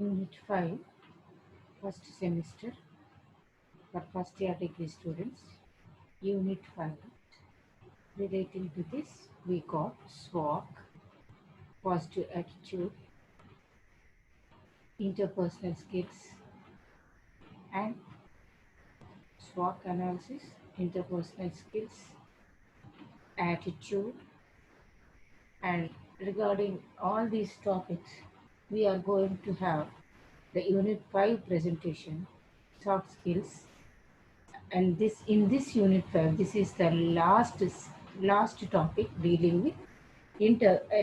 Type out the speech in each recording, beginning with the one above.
Unit 5, first semester for first year degree students. Unit 5. Relating to this, we got SWOG, positive attitude, interpersonal skills, and SWOG analysis, interpersonal skills, attitude, and regarding all these topics, we are going to have the Unit 5 presentation, soft skills, and this in this unit 5 this is the last topic dealing with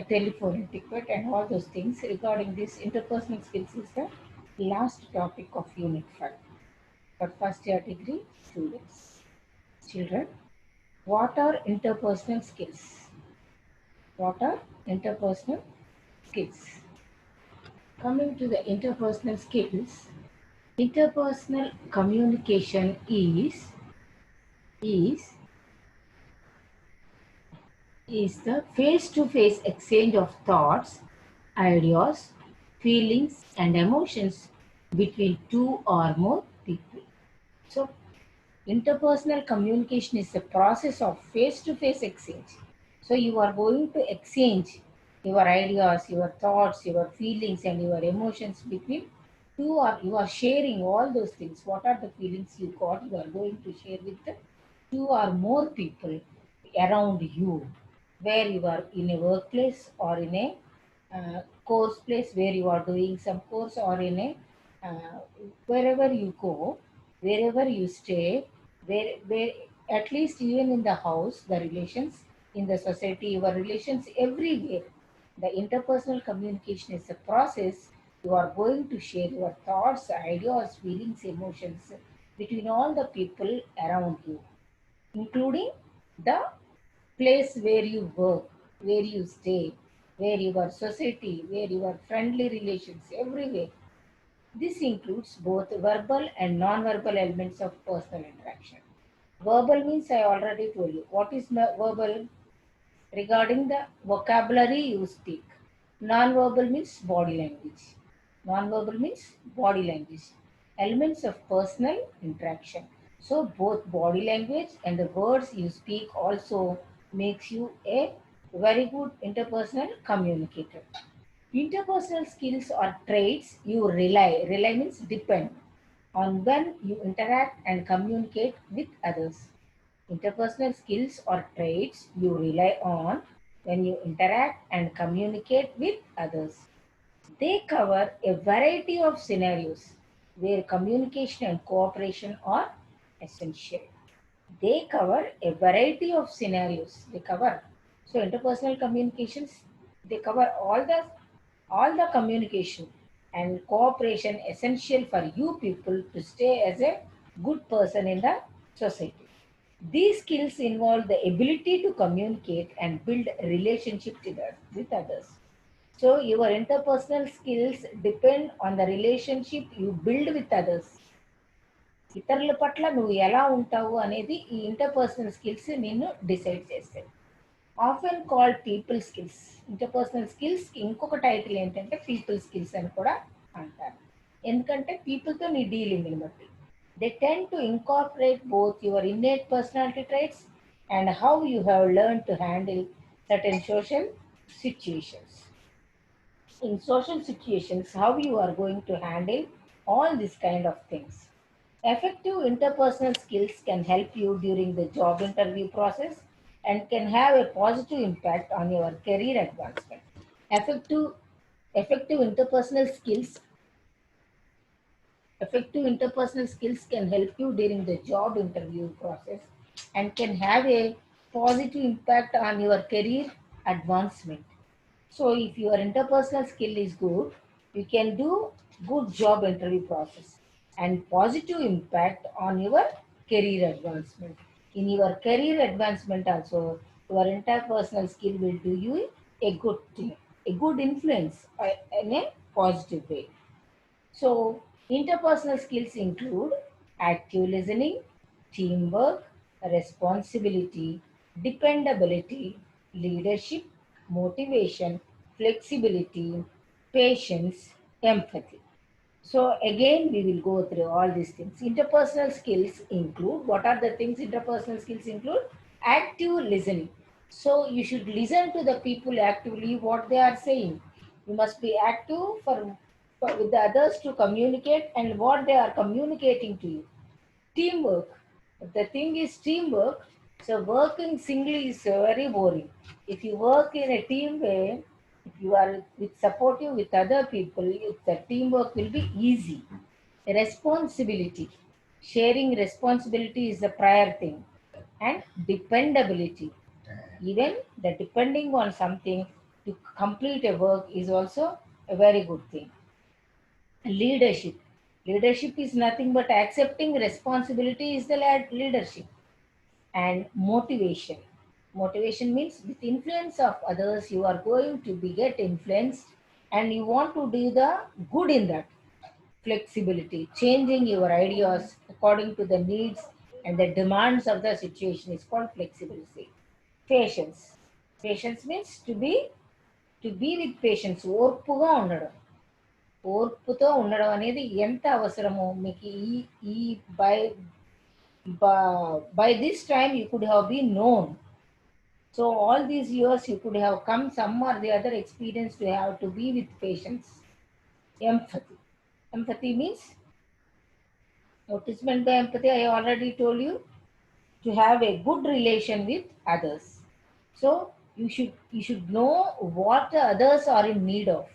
telephone etiquette and all those things. Regarding this interpersonal skills is the last topic of unit 5 for first year degree students. Children, what are interpersonal skills? What are interpersonal skills? Coming to the interpersonal skills, interpersonal communication is is the face-to-face exchange of thoughts, ideas, feelings, and emotions between two or more people. So, interpersonal communication is the process of face-to-face exchange. So, you are going to exchange your ideas, your thoughts, your feelings, and your emotions between two, or you are sharing all those things. What are the feelings you got? You are going to share with the two or more people around you, where you are in a workplace or in a course place where you are doing some course, or in a uh, wherever you go, wherever you stay, where at least even in the house, the relations in the society, your relations everywhere. The interpersonal communication is a process. You are going to share your thoughts, ideas, feelings, emotions between all the people around you, including the place where you work, where you stay, where your society, where your friendly relations, everywhere. This includes both verbal and non-verbal elements of personal interaction. Verbal means I already told you. What is verbal? Regarding the vocabulary you speak. Non-verbal means body language. Non-verbal means body language. Elements of personal interaction. So both body language and the words you speak also makes you a very good interpersonal communicator. Interpersonal skills are traits you rely. Rely means depend on when you interact and communicate with others. Interpersonal skills or traits you rely on when you interact and communicate with others. They cover a variety of scenarios where communication and cooperation are essential. They cover a variety of scenarios. They cover, so interpersonal communications, they cover all the communication and cooperation essential for you people to stay as a good person in the society. These skills involve the ability to communicate and build relationship with others. So your interpersonal skills depend on the relationship you build with others. ఇతరుల పట్ల నువ్వు ఎలా ఉంటావు అనేది ఈ interpersonal skills నిన్ను decide చేస్తాయి. Often called people skills. Interpersonal skills ఇంకొక టైటిల్ ఏంటంటే పీపుల్ స్కిల్స్ అని కూడా అంటారు. ఎందుకంటే పీపుల్తో నీ డీలింగ్ని బట్టి. They tend to incorporate both your innate personality traits and how you have learn to handle certain social situations. In social situations, how you are going to handle all these kind of things. Effective interpersonal skills can help you during the job interview process and can have a positive impact on your career advancement. Effective, effective interpersonal skills Effective interpersonal skills can help you during the job interview process and can have a positive impact on your career advancement. So if your interpersonal skill is good, you can do good job interview process and positive impact on your career advancement. In your career advancement also, your interpersonal skill will do you a good thing, a good influence in a positive way. So, interpersonal skills include active listening, teamwork, responsibility, dependability, leadership, motivation, flexibility, patience, empathy. So again, we will go through all these things. Interpersonal skills include, what are the things interpersonal skills include? Active listening. So you should listen to the people actively what they are saying. You must be active for with the others to communicate and what they are communicating to you. Teamwork. The thing is teamwork. So working singly is very boring. If you work in a team way, if you are with supportive with other people, the teamwork will be easy. Responsibility. Sharing responsibility is the prior thing. And dependability. Even the depending on something to complete a work is also a very good thing. Leadership. Leadership is nothing but accepting responsibility is the leadership. And motivation. Motivation means with influence of others, you are going to be get influenced and you want to do the good in that. Flexibility, changing your ideas according to the needs and the demands of the situation is called flexibility. Patience. Patience means to be with patience. ఓర్పుగా ఉండడం. ఓర్పుతో ఉండడం అనేది ఎంత అవసరమో మీకు ఈ ఈ by by this time you could have been known. So all these years you could have come some or the other experience to have to be with patience. Empathy. Empathy means, what is meant by empathy? I already told you, to have a good relation with others. So you should know what the others are in need of.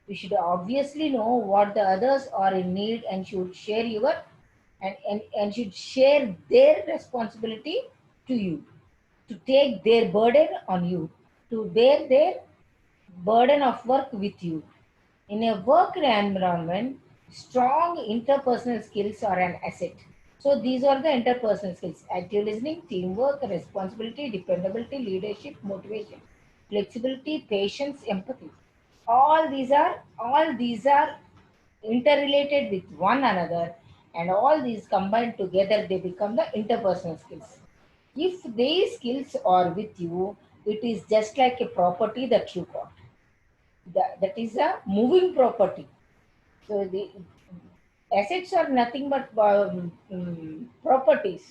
You should obviously know what the others are in need and should share your and should share their responsibility to you, to take their burden on you, to bear their burden of work with you. In a work environment, strong interpersonal skills are an asset. So these are the interpersonal skills: active listening, teamwork, responsibility, dependability, leadership, motivation, flexibility, patience, empathy. All these are interrelated with one another, and all these combined together they become the interpersonal skills. If these skills are with you, it is just like a property that you got. That is a moving property. So the assets are nothing but properties.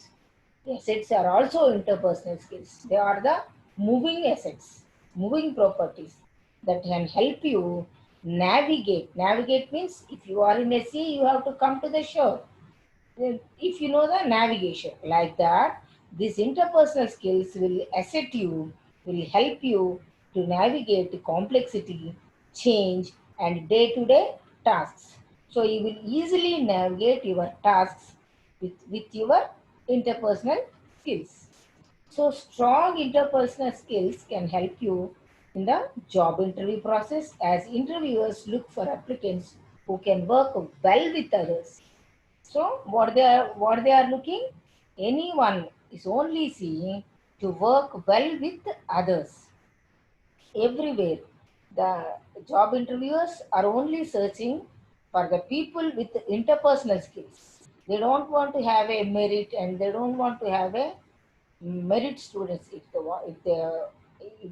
Assets are also interpersonal skills. They are the moving assets, moving properties that can help you navigate. Navigate means if you are in a sea, you have to come to the shore. If you know the navigation like that, these interpersonal skills will asset you, will help you to navigate complexity, change, and day-to-day tasks. So you will easily navigate your tasks with your interpersonal skills. So strong interpersonal skills can help you in the job interview process, as interviewers look for applicants who can work well with others. So what they are looking, anyone is only seeing to work well with others. Everywhere the job interviewers are only searching for the people with interpersonal skills. They don't want to have a merit and they don't want to have a merit students. If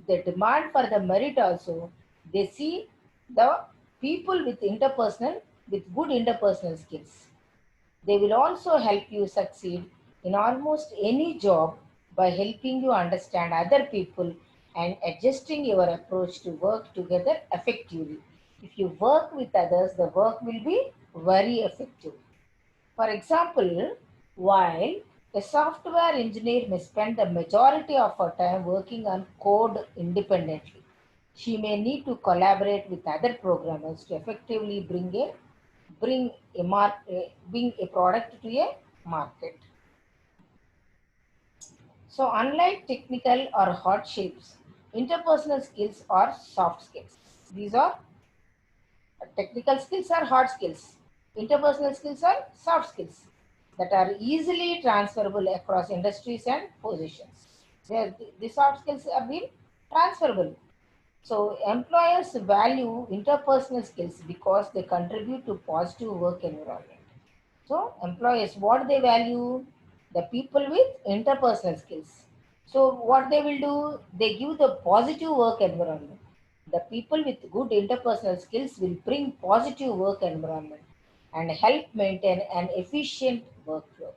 they demand for the merit also, they see the people with good interpersonal skills. They will also help you succeed in almost any job by helping you understand other people and adjusting your approach to work together effectively. If you work with others, the work will be very effective. For example, while a software engineer may spend the majority of her time working on code independently, she may need to collaborate with other programmers to effectively bring a product to a market. So, unlike technical or hard shapes, interpersonal skills are soft skills. These are technical skills are hard skills. Interpersonal skills are soft skills that are easily transferable across industries and positions. The soft skills have been transferable. So employers value interpersonal skills because they contribute to positive work environment. So employers, what they value? The people with interpersonal skills. So what they will do? They give the positive work environment. The people with good interpersonal skills will bring positive work environment. and help maintain an efficient workflow.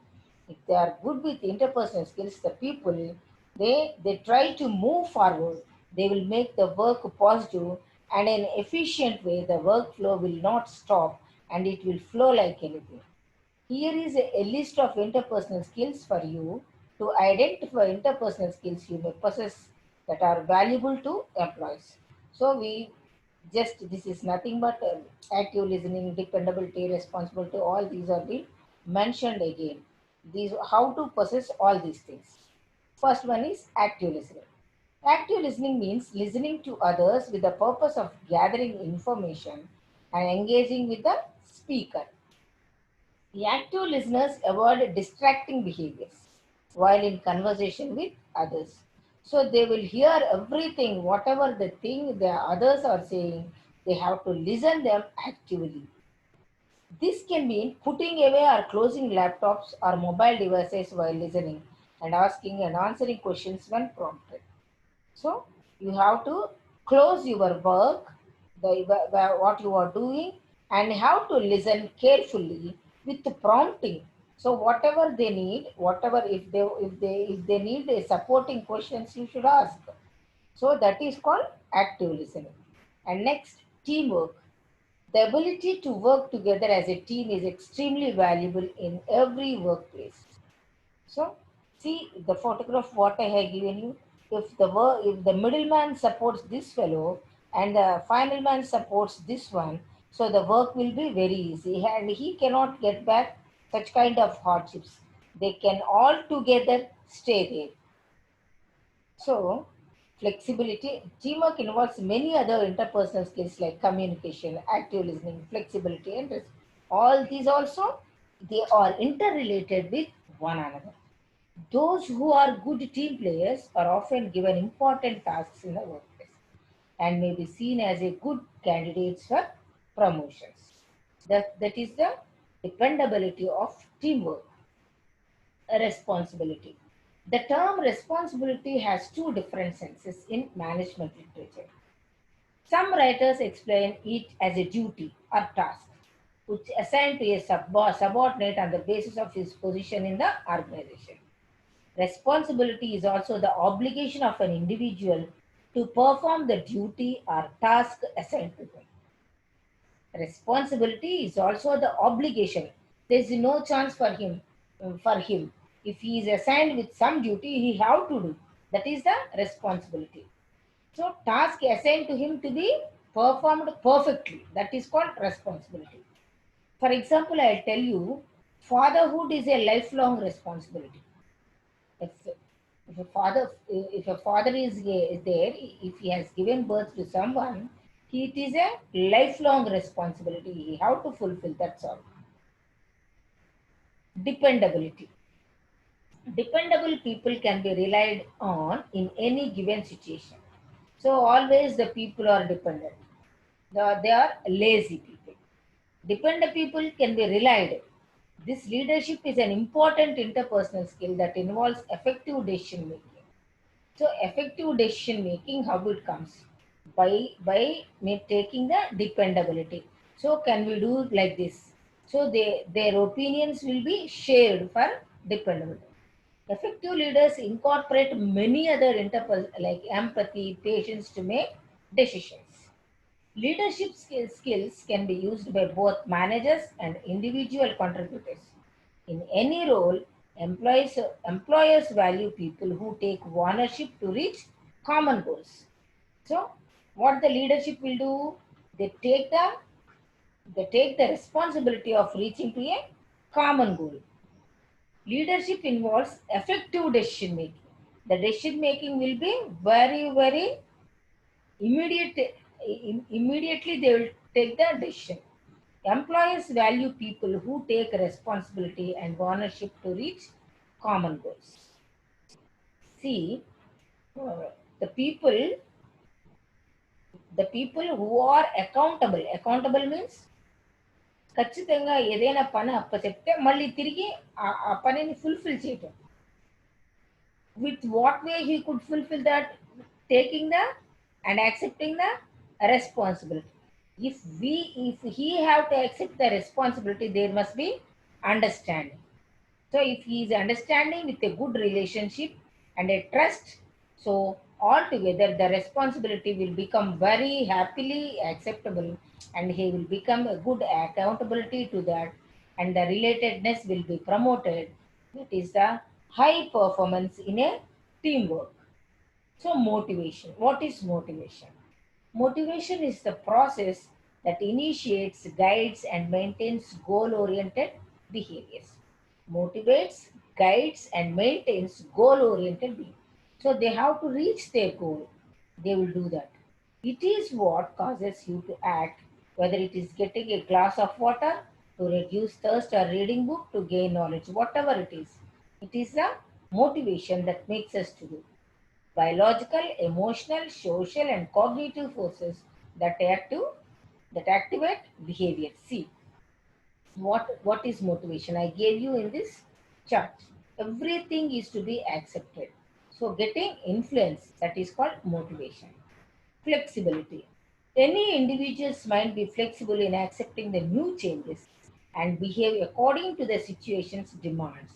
If they are good with interpersonal skills, the people they try to move forward. They will make the work positive and in efficient way. The workflow will not stop and it will flow like anything. Here is a list of interpersonal skills for you to identify interpersonal skills you may possess that are valuable to employees. So we just this is nothing but active listening, dependability, responsibility. All these are being mentioned again. These how to possess all these things. First one is active listening. Active listening means listening to others with the purpose of gathering information and engaging with the speaker. The active listeners avoid distracting behaviors while in conversation with others. So they will hear everything, whatever the thing the others are saying, they have to listen them actively. This can mean putting away or closing laptops or mobile devices while listening and asking and answering questions when prompted. So you have to close your work, what you are doing, and have to listen carefully with the prompting. So whatever they need, whatever if they need a supporting questions, you should ask. So that is called active listening. And next, teamwork. The ability to work together as a team is extremely valuable in every workplace. So, see the photograph what I have given you. If the middleman supports this fellow and the final man supports this one, so the work will be very easy and he cannot get back such kind of hardships. They can all together stay there. So, flexibility, teamwork involves many other interpersonal skills like communication, active listening, flexibility, and risk. All these also they are interrelated with one another. Those who are good team players are often given important tasks in the workplace and may be seen as a good candidates for promotions. That is the dependability of teamwork. Responsibility. The term responsibility has two different senses in management literature. Some writers explain it as a duty or task, which assigned to a subordinate on the basis of his position in the organization. Responsibility is also the obligation of an individual to perform the duty or task assigned to them. Responsibility is also the obligation. There is no chance for him. If he is assigned with some duty, he have to do. That is the responsibility. So task assigned to him to be performed perfectly. That is called responsibility. For example, I'll tell you, fatherhood is a lifelong responsibility. If, if a father is there, if he has given birth to someone, it is a lifelong responsibility. He have to fulfill. That's all. Dependability. Dependable people can be relied on in any given situation. So always the people are dependent. They are lazy people. Dependent people can be relied. This leadership is an important interpersonal skill that involves effective decision making. So effective decision making, how it comes? By taking the dependability. So can we do like this? So their opinions will be shared for dependability. Effective leaders incorporate many other like empathy, patience to make decisions. Leadership skills can be used by both managers and individual contributors. In any role, employers value people who take ownership to reach common goals. So, what the leadership will do? They take the they take the responsibility of reaching to a common goal. Leadership involves effective decision making. The decision making will be very immediate. Immediately they will take the decision. Employers value people who take responsibility and ownership to reach common goals. See, uh, the people, the people who are accountable. Accountable means ఖచ్చితంగా ఏదైనా పని అప్పచెప్తే మళ్ళీ తిరిగి ఆ పనిని fulfil చేయటం. With what way he could fulfill that? Taking the and accepting the responsibility. If he have to accept the responsibility, there must be understanding. So if he is understanding with a good relationship and a trust, so altogether the responsibility will become very happily acceptable, and he will become a good accountability to that, and the relatedness will be promoted. That is the high performance in a teamwork. So motivation. What is motivation? Motivation is the process that initiates, guides, and maintains goal oriented behaviors. Motivates, guides, and maintains goal oriented behavior. So they have to reach their goal. They will do that. It is what causes you to act, whether it is getting a glass of water to reduce thirst or reading book to gain knowledge, whatever it is. It is the motivation that makes us to do biological, emotional, social, and cognitive forces that activate behavior. See, what is motivation? I gave you in this chart. Everything is to be accepted. So getting influence, that is called motivation. Flexibility. Any individual's mind be flexible in accepting the new changes and behave according to the situation's demands.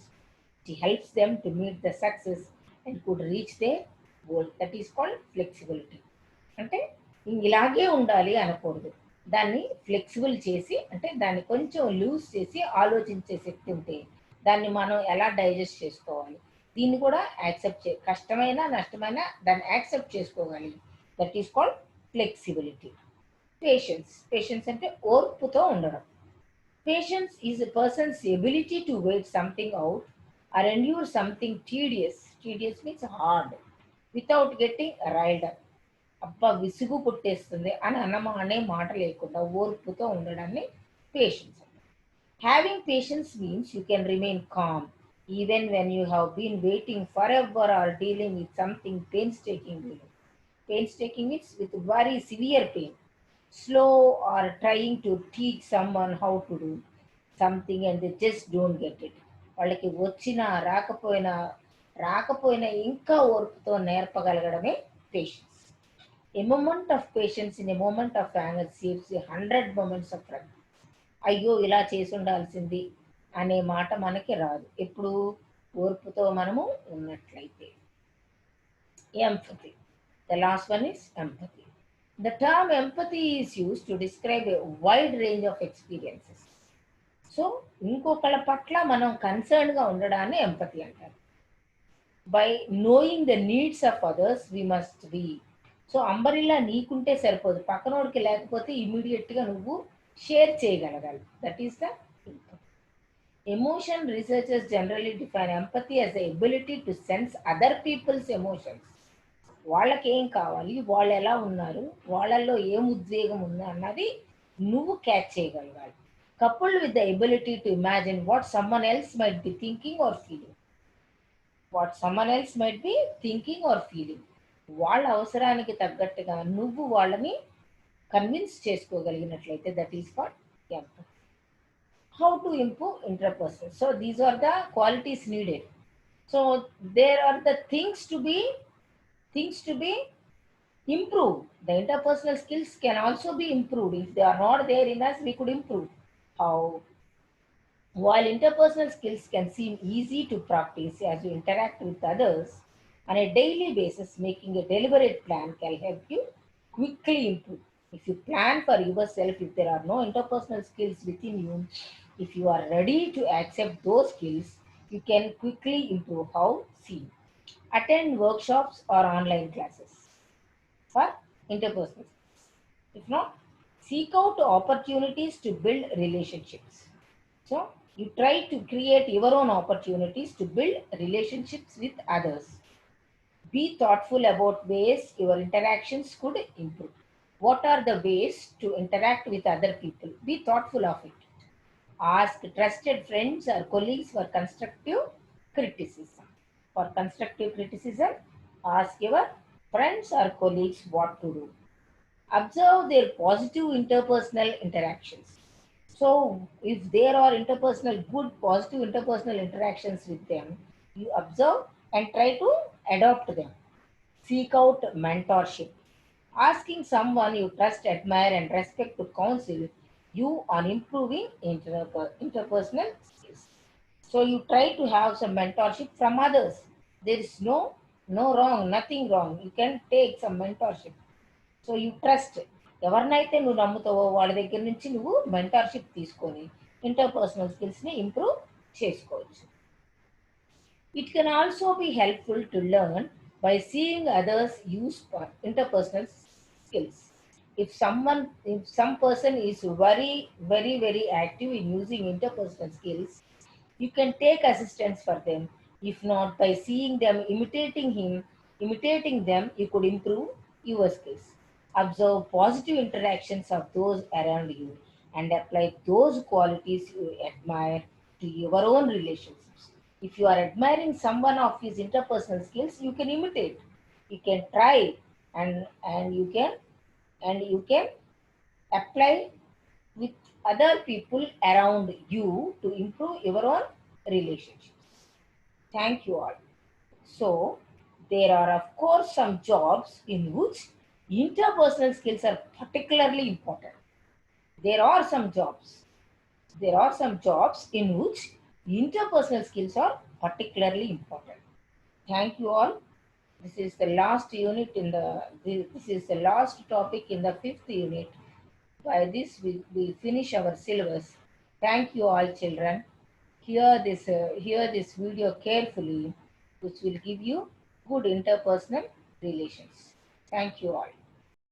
It helps them to meet the success and could reach their goal. That is called flexibility. అంటే ఇలాగే ఉండాలి అనకూడదు. దాన్ని flexible చేసి, అంటే దాన్ని కొంచెం loose చేసి ఆలోచించే శక్తి ఉంటే దాన్ని మనం ఎలా డైజెస్ట్ చేసుకోవాలి, దీన్ని కూడా కష్టమైన నష్టమైన దాన్ని యాక్సెప్ట్ చేసుకోగలి. That is called flexibility. Patience అంటే ఓర్పుతో ఉండడం. Patience is a person's ability to wait something out or endure something tedious. Tedious means hard, without getting riled up. అబ్బా విసుగు పుట్టేస్తుంది అని అనే మాట లేకుండా ఓర్పుతో ఉండడాన్ని patience. Having patience means you can remain calm even when you have been waiting for ever or dealing with something painstaking. Painstaking means with very severe pain, slow or trying to teach someone how to do something and they just don't get it. వాళ్ళకి వచ్చినా రాకపోయినా ఇంకా ఓర్పుతో నేర్పగలగడమే patience. A moment of patience in a moment of anger saves 100 moments of run. అయ్యో ఇలా చేసి ఉండాల్సింది అనే మాట మనకి రాదు ఎప్పుడు ఓర్పుతో మనము ఉన్నట్లయితే. Empathy. The last one is empathy. The term empathy is used to describe a wide range of experiences. So ఇంకొకళ్ళ పట్ల మనం కన్సర్న్గా ఉండడాన్ని ఎంపతి అంటారు. By knowing the needs of others we must be. So umbrella నీకుంటే సరిపోదు, పక్కనోడికి లేకపోతే ఇమీడియట్గా నువ్వు షేర్ చేయగలగాలి. That is the emotion. Researchers generally define empathy as the ability to sense other people's emotions. వాళ్ళకి ఏం కావాలి, వాళ్ళు ఎలా ఉన్నారు, వాళ్ళల్లో ఏం ఉద్వేగం ఉంది అన్నది నువ్వు క్యాచ్ చేయగలగాలి. coupled with the ability to imagine what someone else might be thinking or feeling. What someone else might be thinking or feeling. వాళ్ళ అవసరానికి తగ్గట్టుగా నువ్వు వాళ్ళని కన్విన్స్ చేసుకోగలిగినట్లయితే that is called empathy. How to improve interpersonal? So these are the qualities needed. So there are the things to be improved. The interpersonal skills can also be improved. If they are not there in us, we could improve. How? While interpersonal skills can seem easy to practice as you interact with others on a daily basis, making a deliberate plan can help you quickly improve. If you plan for yourself, if there are no interpersonal skills within you, if you are ready to accept those skills, you can quickly improve. How? See, attend workshops or online classes for interpersonal skills. If not, seek out opportunities to build relationships. So you try to create your own opportunities to build relationships with others. Be thoughtful about ways your interactions could improve. What are the ways to interact with other people? Be thoughtful of it. Ask trusted friends or colleagues for constructive criticism. For constructive criticism, ask your friends or colleagues what to do. Observe their positive interpersonal interactions. So if there are good positive interpersonal interactions with them, you observe and try to adopt them. Seek out mentorship. Asking someone you trust, admire, and respect to counsel you on improving interpersonal skills. So you try to have some mentorship from others. There is no wrong, nothing wrong. You can take some mentorship. So you trust ఎవరినైతే నువ్వు నమ్ముతావో వాళ్ళ దగ్గర నుంచి నువ్వు mentorship తీసుకొని interpersonal స్కిల్స్ని improve చేసుకోవచ్చు. It can also be helpful to learn by seeing others use interpersonal skills. If some person is very active in using interpersonal skills, you can take assistance for them. If not, by seeing them, imitating them, you could improve your skills. Observe positive interactions of those around you and apply those qualities you admire to your own relationships. If you are admiring someone of his interpersonal skills, you can imitate. You can try and you can apply with other people around you to improve your own relationships. Thank you all. So, there are, of course, some jobs in which interpersonal skills are particularly important. There are some jobs. There are some jobs in which interpersonal skills are particularly important. Thank you all. This is the last unit in this is the last topic in the fifth unit. By this, we finish our syllabus. Thank you all, children. Hear this video carefully, which will give you good interpersonal relations. Thank you all.